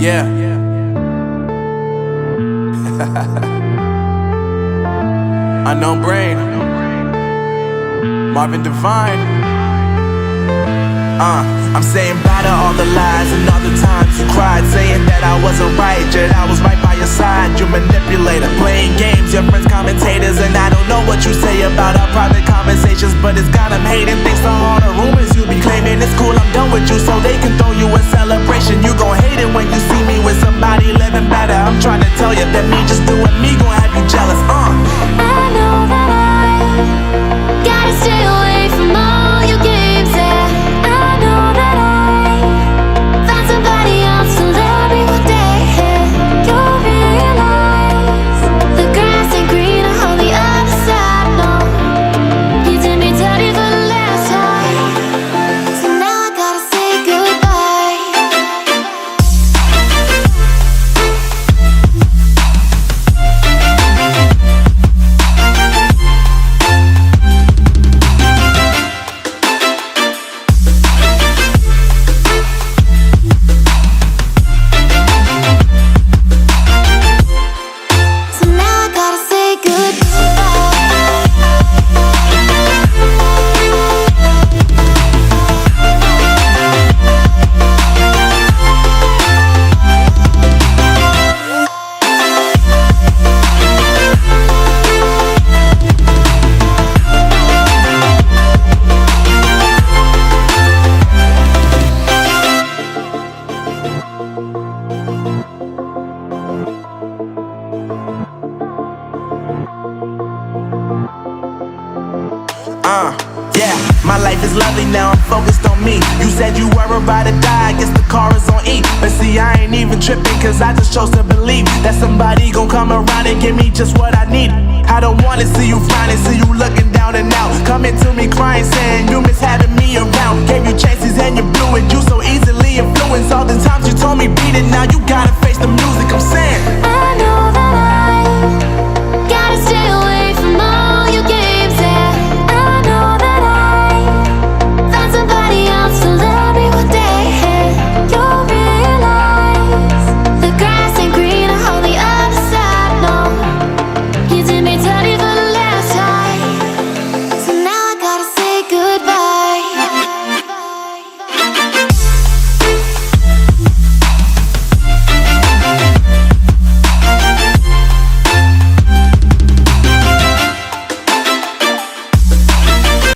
Yeah. Unknown Brain, Marvin Devine. I'm saying bye to all the lies and all the times you cried, saying that I wasn't right, yet I was right by your side. You manipulator, playing games, your friends commentators, and I don't know what you say about our private conversations, but it's got them hating. Thanks to all the rumors you be claiming. It's cool, I'm done with you, so they can throw you a celebration. You gon' hate it when you see me with somebody living better. I'm trying to tell you that me just doing me gon' have you jealous. I know that I gotta stay away from all your games, yeah. I know that I found somebody else to love me one day, yeah. You'll realize the grass ain't greener on the other side, no. You did me dirty for the last time, so now I gotta say goodbye. So now I gotta say Yeah, my life is lovely now, I'm focused on me. You said you were a ride or die, I guess the car is on E. But see, I ain't even tripping, cause I just chose to believe that somebody gon' come around and give me just what I need. I don't wanna see you frowning, see you looking down and out, coming to me crying, saying you miss having me around. Gave you chances and you blew it, you so easily influenced. All the times you told me beat it, now you gotta face the music. I'm saying